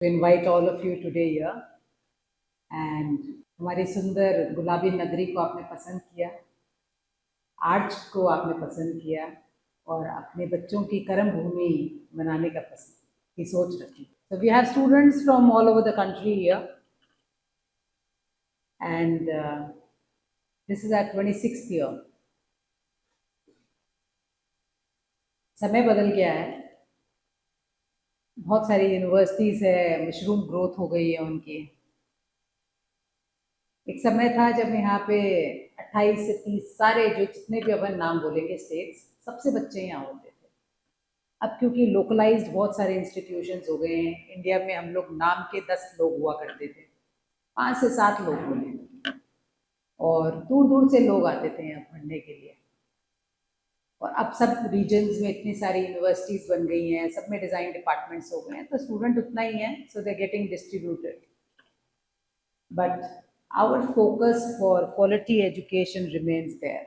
to invite all of you today here and हमारी सुंदर गुलाबी नगरी को आपने पसंद किया, आर्ट को आपने पसंद किया और अपने बच्चों की कर्म भूमि बनाने का की सोच रखी. So we have students from all over the country here and this is our 26th year. समय बदल गया है, बहुत सारी यूनिवर्सिटीज़ है, मशरूम ग्रोथ हो गई है उनकी. एक समय था जब यहाँ पे 28 से 30 सारे जो जितने भी अपन नाम बोलेंगे स्टेट्स, सबसे बच्चे यहाँ होते थे. अब क्योंकि लोकलाइज्ड बहुत सारे इंस्टीट्यूशंस हो गए हैं, इंडिया में हम लोग नाम के 10 लोग हुआ करते थे, 5 से 7 लोग बोले, और दूर दूर से लोग आते थे यहाँ पढ़ने के लिए. और अब सब रीजन्स में इतनी सारी यूनिवर्सिटीज़ बन गई हैं, सब में डिज़ाइन डिपार्टमेंट्स हो गए हैं, तो स्टूडेंट उतना ही है, so they getting distributed. But our focus for quality education remains there.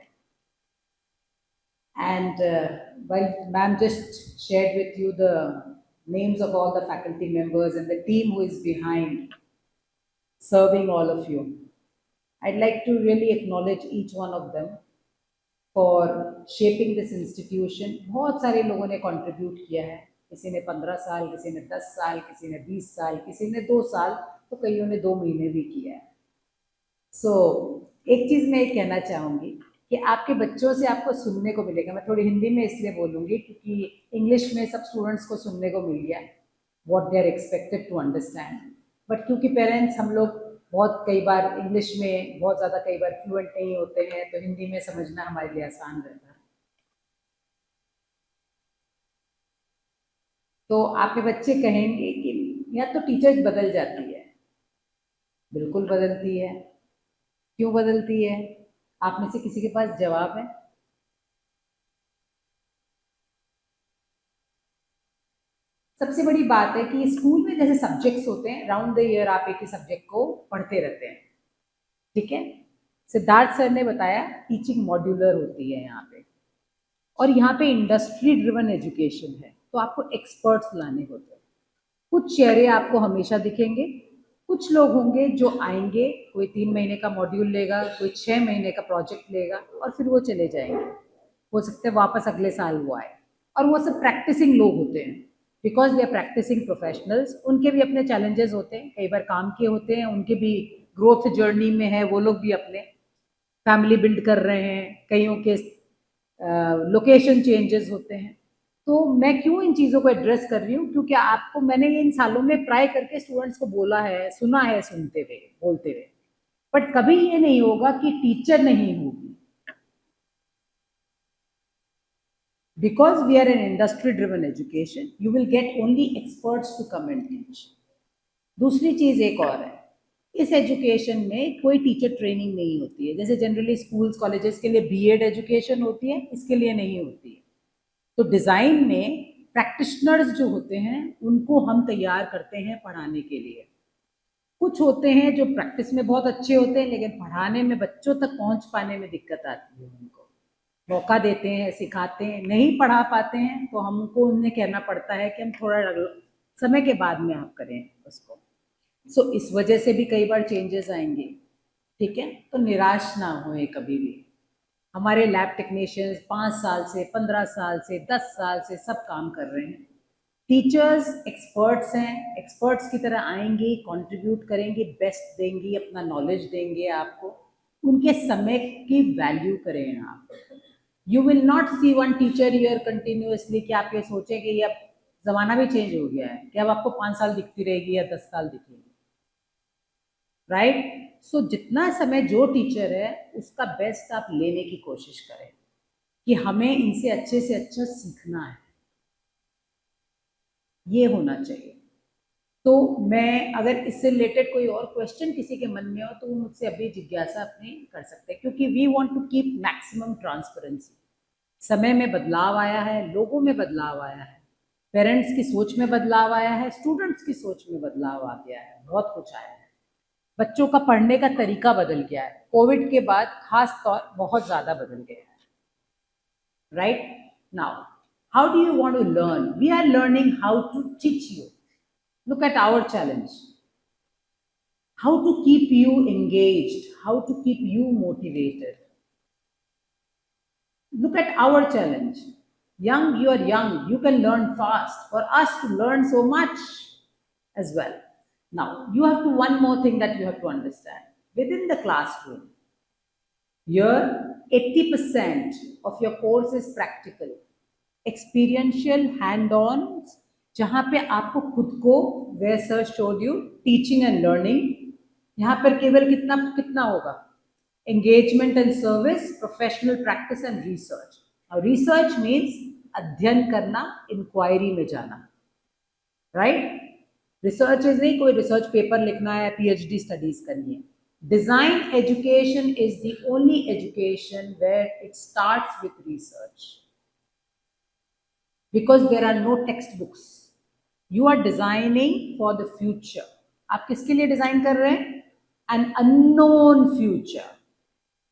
And while ma'am just shared with you the names of all the faculty members and the team who is behind serving all of you, I'd like to really acknowledge each one of them for shaping this institution. बहुत सारे लोगों ने contribute किया है, किसी ने 15 साल, किसी ने 10 साल, किसी ने 20 साल, किसी ने 2 साल, तो कईयों ने 2 महीने भी किया है. एक चीज़ मैं कहना चाहूँगी कि आपके बच्चों से आपको सुनने को मिलेगा. मैं थोड़ी हिंदी में इसलिए बोलूँगी क्योंकि इंग्लिश में सब स्टूडेंट्स को सुनने को मिल गया what they are expected to understand. But क्योंकि पेरेंट्स हम लोग बहुत कई बार इंग्लिश में बहुत ज़्यादा कई बार फ्लुएंट नहीं होते हैं, तो हिंदी में समझना हमारे लिए आसान रहता है. तो आपके बच्चे कहेंगे कि या तो टीचर बदल जाती है. बिल्कुल बदलती है. क्यों बदलती है? आप में से किसी के पास जवाब है? सबसे बड़ी बात है कि स्कूल में जैसे सब्जेक्ट्स होते हैं, राउंड द ईयर आप एक ही सब्जेक्ट को पढ़ते रहते हैं, ठीक है. सिद्धार्थ सर ने बताया टीचिंग मॉड्यूलर होती है यहाँ पे, और यहाँ पे इंडस्ट्री ड्रिवन एजुकेशन है, तो आपको एक्सपर्ट्स लाने होते हैं. कुछ चेहरे आपको हमेशा दिखेंगे, कुछ लोग होंगे जो आएंगे, कोई 3 महीने का मॉड्यूल लेगा, कोई 6 महीने का प्रोजेक्ट लेगा और फिर वो चले जाएंगे. हो सकता है वापस अगले साल वो आए, और वो सब प्रैक्टिसिंग लोग होते हैं, because they are practising professionals. उनके भी अपने चैलेंजेस होते हैं, कई बार काम के होते हैं, उनके भी ग्रोथ जर्नी में है, वो लोग भी अपने फैमिली बिल्ड कर रहे हैं, कईयों के लोकेशन चेंजेस होते हैं. तो मैं क्यों इन चीज़ों को एड्रेस कर रही हूँ? क्योंकि आपको मैंने इन सालों में ट्राई करके स्टूडेंट्स को बोला है, सुना है, सुनते हुए, बोलते हुए, बट कभी ये नहीं होगा कि टीचर नहीं होगी, because we are an industry driven education, you will get only experts to come and teach. दूसरी चीज़ एक और है, इस एजुकेशन में कोई टीचर ट्रेनिंग नहीं होती है. जैसे जनरली स्कूल्स कॉलेजेस के लिए बीएड एजुकेशन होती है, इसके लिए नहीं होती है. तो डिज़ाइन में प्रैक्टिशनर्स जो होते हैं उनको हम तैयार करते हैं पढ़ाने के लिए. कुछ होते हैं जो प्रैक्टिस में बहुत अच्छे होते हैं, लेकिन पढ़ाने में बच्चों तक पहुंच पाने में दिक्कत आती है. उनको मौका देते हैं, सिखाते हैं, नहीं पढ़ा पाते हैं, तो हमको उन्हें कहना पड़ता है कि हम थोड़ा समय के बाद में आप करें उसको. सो इस वजह से भी कई बार चेंजेस आएंगे, ठीक है. तो निराश ना होए कभी भी. हमारे लैब टेक्नीशियंस 5 साल से, 15 साल से, 10 साल से सब काम कर रहे हैं. टीचर्स एक्सपर्ट्स हैं, एक्सपर्ट्स की तरह आएंगे, कंट्रीब्यूट करेंगे, बेस्ट देंगे, अपना नॉलेज देंगे आपको. उनके समय की वैल्यू करें आप. You will not see one teacher year continuously कि आप ये सोचें कि ये अब ज़माना भी चेंज हो गया है कि अब आपको 5 साल दिखती रहेगी या 10 साल दिखेगी, राइट. सो जितना समय जो टीचर है उसका बेस्ट आप लेने की कोशिश करें कि हमें इनसे अच्छे से अच्छा सीखना है, ये होना चाहिए. तो मैं अगर इससे रिलेटेड कोई और क्वेश्चन किसी के मन में हो तो वो मुझसे अभी जिज्ञासा अपनी कर सकते हैं, क्योंकि we want to keep maximum transparency. समय में बदलाव आया है, लोगों में बदलाव आया है, पेरेंट्स की सोच में बदलाव आया है, स्टूडेंट्स की सोच में बदलाव आ गया है, बहुत कुछ आया है. बच्चों का पढ़ने का तरीका बदल गया है, कोविड के बाद खास तौर बहुत ज़्यादा बदल गया है, right. Now how do you want to learn? We are learning how to teach you. Look at our challenge. How to keep you engaged, how to keep you motivated. Look at our challenge. Young, you are young, you can learn fast. For us to learn so much as well. Now, you have to, one more thing that you have to understand. Within the classroom, here, 80% of your course is practical. Experiential, hand-on, जहाँ पे आपको खुद को, where sir showed you, teaching and learning, यहाँ पर केवल कितना कितना होगा? Engagement and service, professional practice and research. Now, research means अध्ययन करना, inquiry में जाना, right? Research is नहीं कोई research paper लिखना है, PhD studies करनी है. Design education is the only education where it starts with research. Because there are no textbooks. You are designing for the future. आप किसके लिए डिजाइन कर रहे हैं? An unknown future.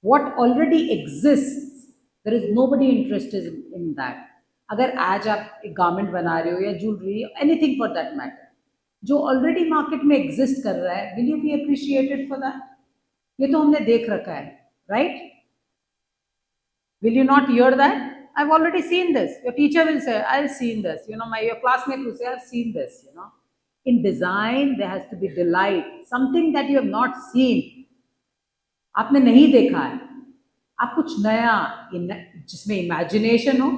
What already exists, there is nobody interested in that. अगर आज आप एक गारमेंट बना रहे हो या jewellery, anything for that matter, जो ऑलरेडी मार्केट में एग्जिस्ट कर रहा है, will you be appreciated for that? ये तो हमने देख रखा है, right? Will you not hear that? I've already seen this. Your teacher will say, I've seen this. Your classmate will say, I've seen this. In design, there has to be delight. Something that you have not seen. आपने नहीं देखा है. आप कुछ नया, जिसमें imagination हो,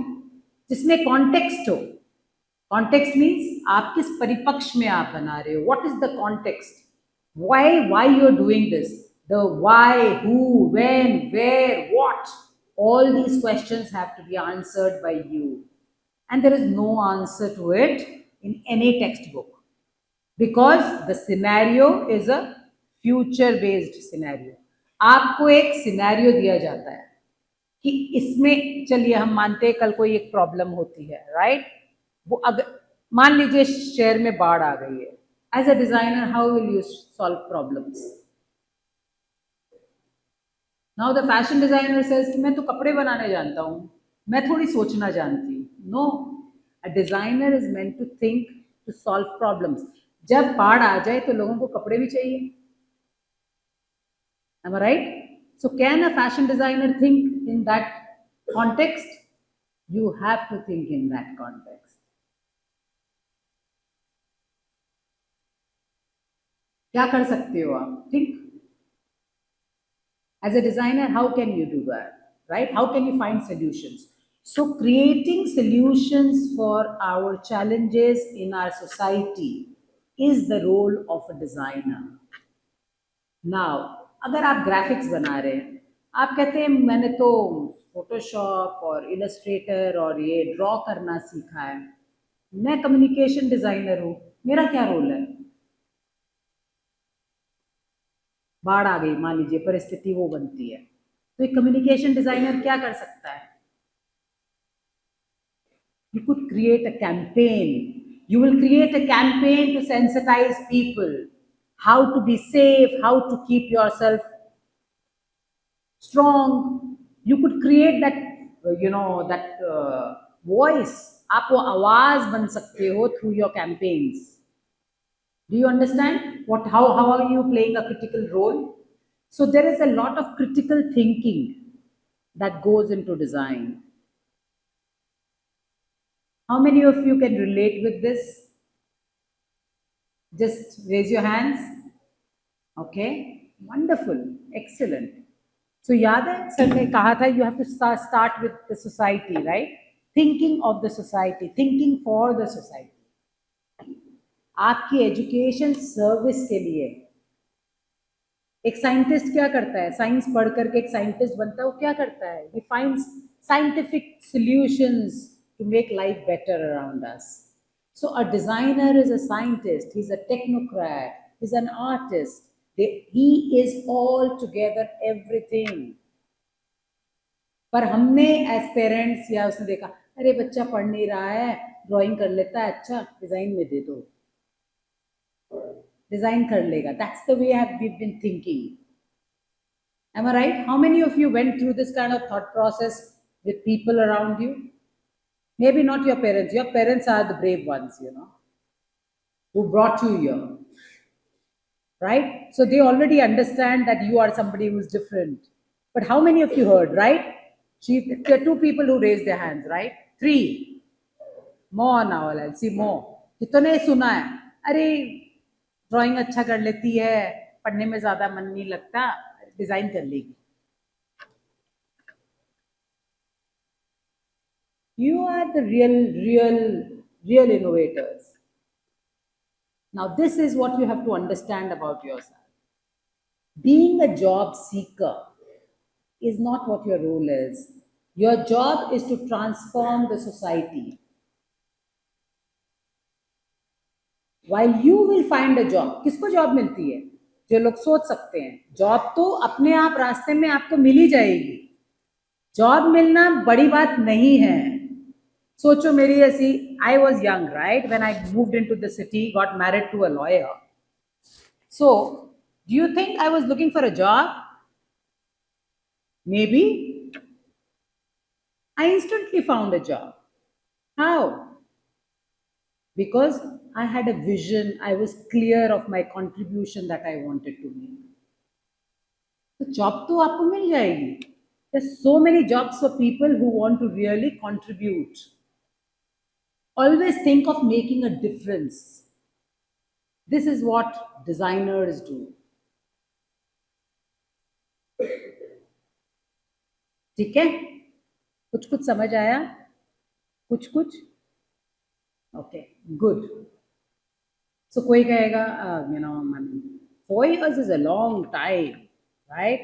जिसमें context हो. Context means आप किस परिपक्ष में आप बना रहे हो. What is the context? Why you're doing this? The why, who, when, where, what. All these questions have to be answered by you. And there is no answer to it in any textbook. Because the scenario is a future-based scenario. आपको एक scenario दिया जाता है कि इसमें, चलिए हम मानते हैं कल कोई एक प्रॉब्लम होती है, राइट? वो अगर मान लीजिए शहर में बाढ़ आ गई है. As a designer, how will you solve problems? Now the fashion designer says कि मैं तो कपड़े बनाने जानता हूँ, मैं थोड़ी सोचना जानती हूँ. No, a designer is meant to think, to solve problems. जब बाढ़ आ जाए तो लोगों को कपड़े भी चाहिए. Am I right? So can a fashion designer think in that context? You have to think in that context. क्या कर सकते हो आप? Think. As a designer, how can you do that? Right? How can you find solutions? So creating solutions for our challenges in our society is the role of a designer. Now, अगर आप graphics बना रहे हैं, आप कहते हैं मैंने तो फोटोशॉप और इलस्ट्रेटर और ये ड्रॉ करना सीखा है, मैं कम्युनिकेशन डिजाइनर हूँ, मेरा क्या रोल है? बाढ़ आ गई, मान लीजिए परिस्थिति वो बनती है, तो एक कम्युनिकेशन डिजाइनर क्या कर सकता है? You could create a campaign. You will create a campaign to sensitize people. How to be safe, how to keep yourself strong. You could create that, voice. आप वो आवाज बन सकते हो through your campaigns. Do you understand how are you playing a critical role? So there is a lot of critical thinking that goes into design. How many of you can relate with this? Just raise your hands. Okay, wonderful, excellent. So याद है sir ने कहा था you have to start with the society, right? Thinking of the society, thinking for the society. आपकी education service के लिए. एक scientist क्या करता है? साइंस पढ़ करके एक साइंटिस्ट बनता है, वो क्या करता है? He finds scientific solutions to make life better around us. So a designer is a scientist, he's a technocrat, he's an artist. He is all together everything. पर हमने एज पेरेंट्स या उसने देखा, अरे बच्चा पढ़ नहीं रहा है, ड्राइंग कर लेता है, अच्छा डिजाइन में दे दो, डिजाइन कर लेगा. That's the way we've been thinking. Am I right? How many of you went through this kind of thought process with people around you? Maybe not your parents. Your parents are the brave ones, who brought you here, right? So they already understand that you are somebody who's different. But how many of you heard, right? There are two people who raised their hands, right? Three. More now, I'll see more. कितने सुना है? अरे drawing अच्छा कर लेती है, पढ़ने में ज्यादा मन नहीं लगता, डिजाइन कर लेगी. You are the real innovators. Now, this is what you have to understand about yourself. Being a job seeker is not what your role is. Your job is to transform the society. While you will find a job, किसको job मिलती है? जो लोग सोच सकते हैं. Job तो अपने आप रास्ते में आपको मिल ही जाएगी. जॉब मिलना बड़ी बात नहीं है. सोचो मेरी ऐसी, I was young, right? When I moved into the city, got married to a lawyer. So, do you think I was looking for a job? Maybe. I instantly found a job. How? Because I had a vision, I was clear of my contribution that I wanted to make. तो job तो आपको मिल जाएगी. There's so many jobs for people who want to really contribute. Always think of making a difference. This is what designers do. ठीक है? कुछ कुछ समझ आया? कुछ कुछ? Okay, good. So कोई कहेगा, 4 years is a long time, right?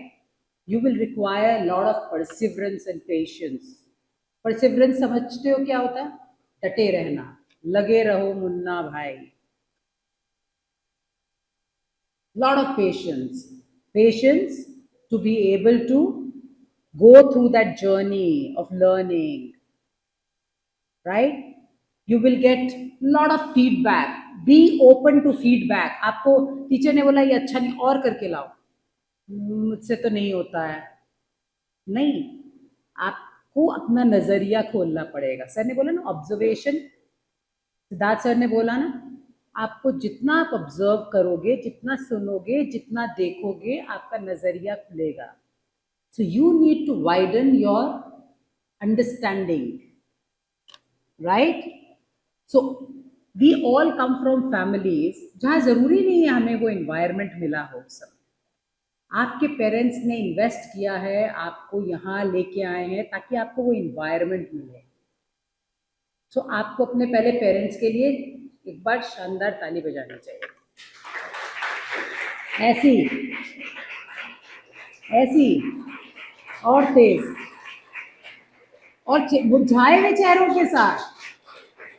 You will require a lot of perseverance and patience. Perseverance समझते हो क्या होता है? डटे रहना, लगे रहो मुन्ना भाई. Lot of patience to be able to go through that journey of learning, right? You will get lot of feedback. Be open to feedback. आपको टीचर ने बोला ये अच्छा नहीं, और करके लाओ. मुझसे तो नहीं होता है. नहीं, आपको अपना नजरिया खोलना पड़ेगा. सर ने बोला ना ऑब्जर्वेशन, सिद्धार्थ सर ने बोला ना, आपको जितना आप ऑब्जर्व करोगे, जितना सुनोगे, जितना देखोगे, आपका नजरिया खुलेगा. So you need to widen your understanding, right? So we all come from families जहाँ जरूरी नहीं है हमें वो environment मिला हो. सब आपके पेरेंट्स ने इन्वेस्ट किया है, आपको यहाँ लेके आए हैं ताकि आपको वो environment मिले. So आपको अपने पहले पेरेंट्स के लिए एक बार शानदार ताली बजानी चाहिए. ऐसी और तेज और मुरझाए हुए चेहरों के साथ,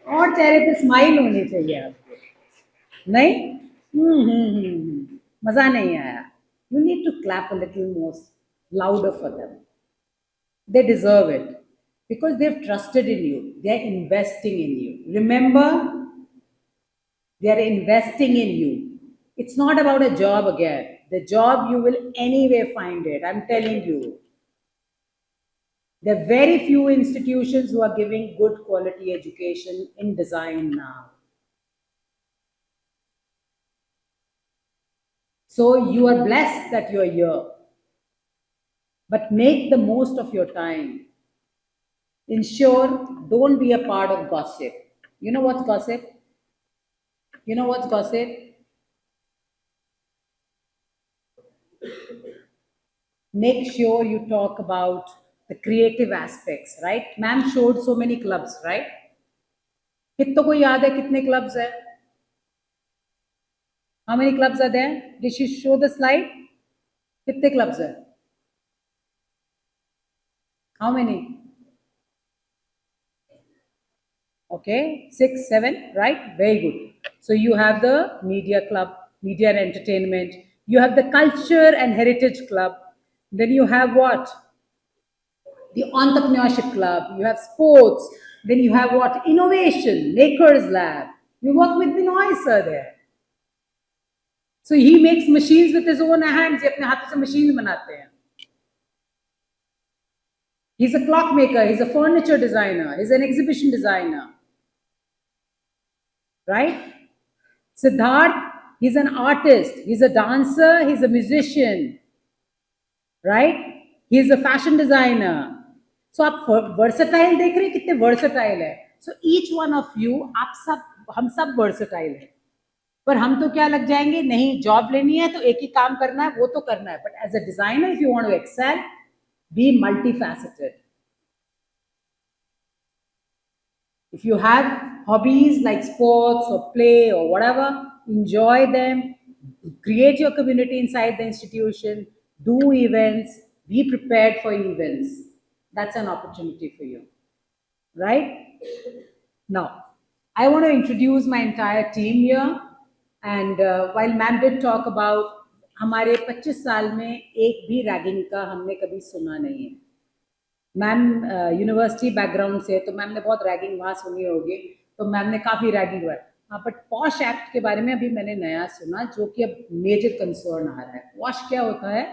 और चेहरे पे स्माइल होनी चाहिए आपको. नहीं? मजा नहीं आया? You need to clap a little more louder for them. They deserve it because they've trusted in you. They're investing in you. Remember, they're investing in you. It's not about a job again. The job you will anyway find it. I'm telling you. There are very few institutions who are giving good quality education in design now. So you are blessed that you are here. But make the most of your time. Ensure, don't be a part of gossip. You know what's gossip? You know what's gossip? Make sure you talk about the creative aspects, right? Ma'am showed so many clubs, right? कितनों को याद है कितने clubs है? How many clubs are there? Did she show the slide? कितने clubs है? How many? Okay, 6, 7, right? Very good. So you have the media club, media and entertainment. You have the culture and heritage club. Then you have what? The entrepreneurship club. You have sports. Then you have what? Innovation, makers lab. You work with Binoy sir there. So he makes machines with his own hands. ये अपने हाथों से machines बनाते हैं. He's a clockmaker. He's a furniture designer. He's an exhibition designer. Right? Siddharth, he's an artist, he's a dancer, he's a musician, right? He's a fashion designer. So आप versatile देख रहे हैं कितने versatile है. So each one of you, आप सब हम सब versatile है. पर हम तो क्या लग जाएंगे, नहीं जॉब लेनी है तो एक ही काम करना है, वो तो करना है. But as a designer if you want to excel, be multifaceted. If you have hobbies like sports or play or whatever, enjoy them, create your community inside the institution, do events, be prepared for events. That's an opportunity for you, right? Now, I want to introduce my entire team here. And while ma'am did talk about हमारे 25 साल में एक भी ragging का हमने कभी सुना नहीं है. मैम यूनिवर्सिटी बैकग्राउंड से, तो मैम ने बहुत रैगिंग वहाँ सुनी होगी, तो मैम ने काफ़ी रैगिंग हुआ है. हाँ, बट पॉश एक्ट के बारे में अभी मैंने नया सुना, जो कि अब मेजर कंसर्न आ रहा है. पॉश क्या होता है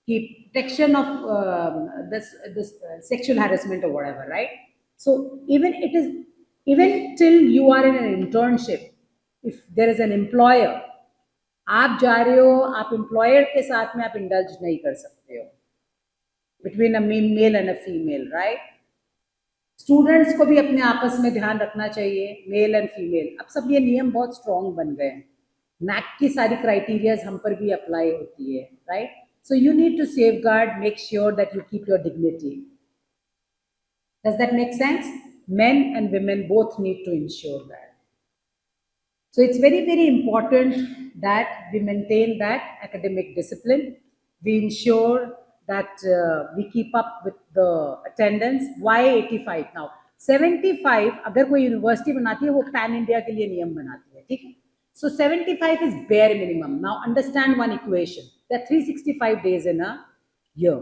कि protection of this sexual harassment और whatever, right? So even till you are in an internship, if there is an employer, आप जा रहे हो, आप एम्प्लॉयर के साथ में आप इंडल्ज नहीं कर सकते हो between a male and a female, right? Students को भी अपने आपस में ध्यान रखना चाहिए, मेल एंड फीमेल. अब सब ये नियम बहुत स्ट्रॉन्ग बन गए हैं. नैक की सारी क्राइटेरियाज हम पर भी अप्लाई होती है, right? So you need to safeguard, make sure that you keep your dignity. Does that make sense? Men and women both need to ensure that. So it's very, very important that we maintain that academic discipline. We ensure that we keep up with the attendance. Why 85 now? 75 अगर कोई university बनाती है वो pan India के लिए नियम बनाती है, ठीक है? So 75 is bare minimum. Now understand one equation. There are 365 days in a year.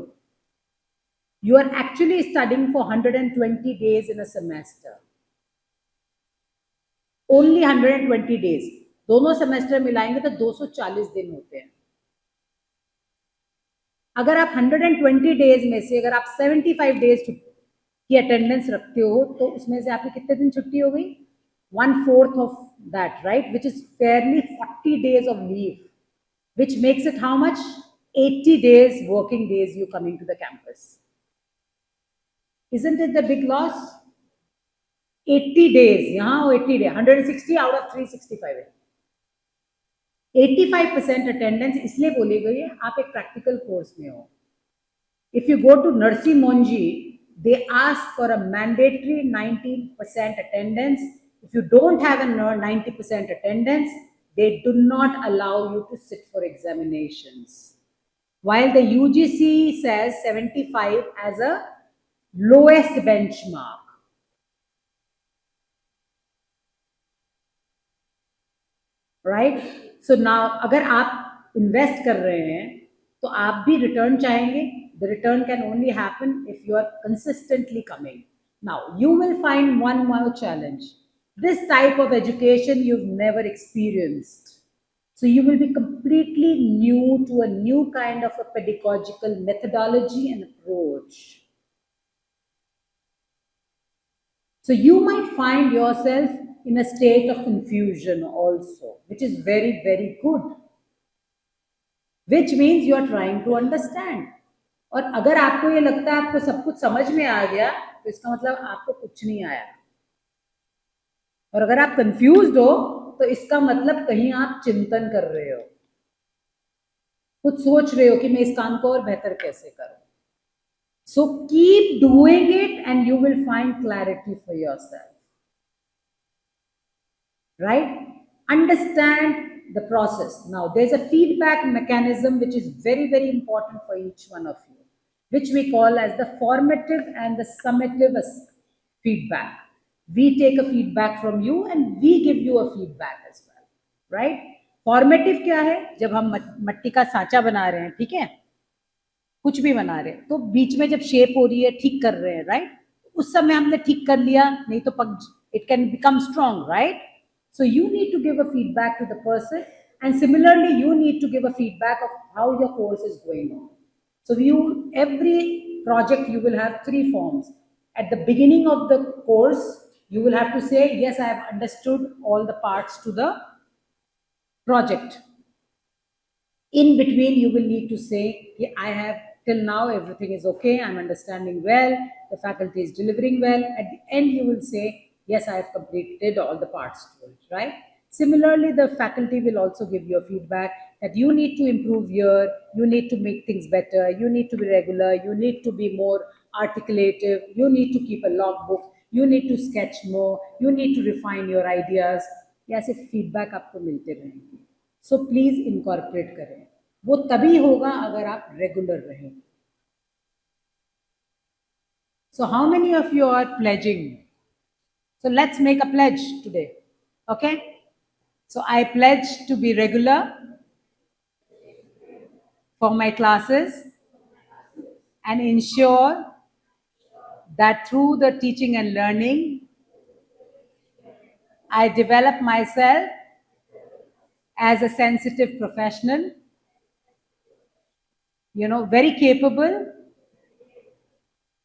You are actually studying for 120 days in a semester. Only 120 days. दोनों सेमेस्टर मिलाएंगे तो 240 दिन होते हैं. अगर आप 120 डेज में से अगर आप 75 डेज की अटेंडेंस रखते हो तो उसमें से आपकी कितने दिन छुट्टी हो गई? 1/4 of that, right? Which is fairly 40 days of leave, which makes it how much? 80 days working days you coming to the campus. Isn't it the big loss? 80 days, यहाँ 80 days, 160 out of 365 है. 85% attendance इसलिए बोली गई है, आप एक practical course में हो. If you go to Narsee Monjee, they ask for a mandatory 90% attendance. If you don't have a 90% attendance, they do not allow you to sit for examinations. While the UGC says 75 as a lowest benchmark. Right? So now अगर आप invest कर रहे हैं तो आप भी return चाहेंगे. The return can only happen if you are consistently coming. Now you will find one more challenge. This type of education you've never experienced. So you will be completely new to a new kind of a pedagogical methodology and approach. So you might find yourself in a state of confusion also, which is very, very good. Which means you are trying to understand. और अगर आपको ये लगता है आपको सब कुछ समझ में आ गया, तो इसका मतलब आपको कुछ नहीं आया. और अगर आप कंफ्यूज्ड हो तो इसका मतलब कहीं आप चिंतन कर रहे हो, कुछ सोच रहे हो कि मैं इस काम को और बेहतर कैसे करूं. So keep doing it and you will find clarity for yourself. Right? Understand the process. Now there's a feedback mechanism which is very, very important for each one of you, which we call as the formative and the summative feedback. We take a feedback from you and we give you a feedback as well. Right? Formative क्या है? जब हम मट्टी का सांचा बना रहे हैं, ठीक है, कुछ भी बना रहे हैं, तो बीच में जब शेप हो रही है, ठीक कर रहे हैं, राइट? उस समय हमने ठीक कर लिया, नहीं तो it can become strong, right? So you need to give a feedback to the person, and similarly you need to give a feedback of how your course is going on. So every project you will have 3 forms. At the beginning of the course, you will have to say, yes, I have understood all the parts to the project. In between, you will need to say, I have till now everything is okay, I'm understanding well, the faculty is delivering well. At the end, you will say, yes, I have completed all the parts to it, right? Similarly, the faculty will also give you a feedback that you need to improve here, you need to make things better, you need to be regular, you need to be more articulative, you need to keep a logbook, you need to sketch more, you need to refine your ideas. ऐसे feedback आपको मिलते रहेंगे. So please incorporate करें. वो तभी होगा अगर आप रेगुलर रहें. So how many of you are pledging? So let's make a pledge today. Okay, so I pledge to be regular for my classes and ensure that through the teaching and learning I develop myself as a sensitive professional, very capable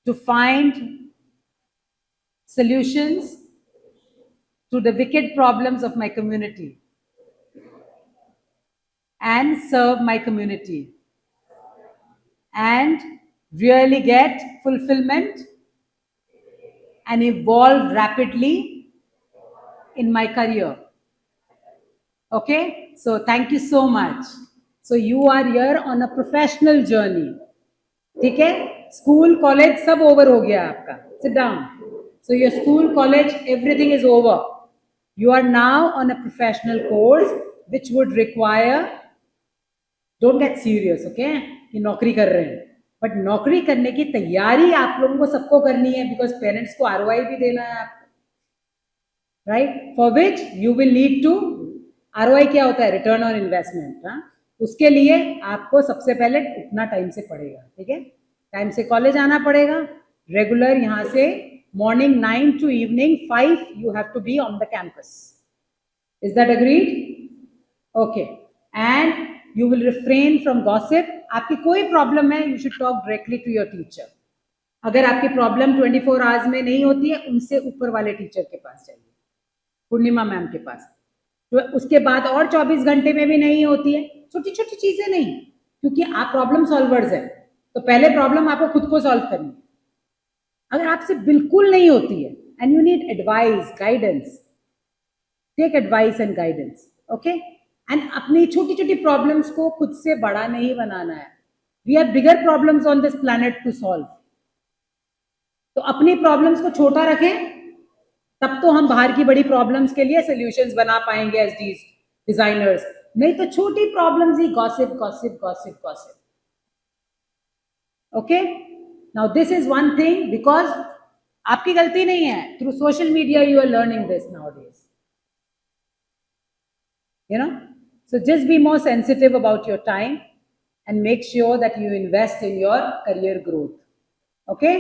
to find solutions to the wicked problems of my community and serve my community and really get fulfillment and evolve rapidly in my career. Okay, so thank you so much. So you are here on a professional journey. ठीक है, school college सब over हो गया आपका. Sit down. So your school college everything is over. You are now on a professional course which would require, don't get serious, okay, कि नौकरी कर रहे हैं, बट नौकरी करने की तैयारी आप लोगों को सबको करनी है, बिकॉज पेरेंट्स को आरओआई भी देना है आपको, right, for which you will need to. ROI क्या होता है? Return on investment. हाँ, उसके लिए आपको सबसे पहले उतना टाइम से पड़ेगा. ठीक है, टाइम से कॉलेज आना पड़ेगा, रेगुलर यहाँ से morning 9 to evening 5 you have to be on the campus. Is that agreed? Okay, and you will refrain from gossip. आपकी कोई प्रॉब्लम है, you should talk directly to your teacher. अगर आपकी प्रॉब्लम 24 आवर्स में नहीं होती है, उनसे ऊपर वाले टीचर के पास जाइए, पूर्णिमा मैम के पास. तो उसके बाद और 24 घंटे में भी नहीं होती है, छोटी छोटी चीजें नहीं, क्योंकि आप प्रॉब्लम सॉल्वर्स हैं, तो पहले प्रॉब्लम आपको खुद को सॉल्व करनी है. अगर आपसे बिल्कुल नहीं होती है and you need advice, guidance, take advice and guidance. Okay, and अपनी छोटी छोटी प्रॉब्लम्स को खुद से बड़ा नहीं बनाना है. We have bigger problems on this planet to solve. तो अपनी प्रॉब्लम्स को छोटा रखें, तब तो हम बाहर की बड़ी प्रॉब्लम्स के लिए सॉल्यूशंस बना पाएंगे एज डी डिजाइनर्स. नहीं तो छोटी प्रॉब्लम्स ही gossip gossip gossip gossip. Okay, now this is one thing, because आपकी गलती नहीं है. Through social media you are learning this nowadays, so just be more sensitive about your time and make sure that you invest in your career growth. Okay.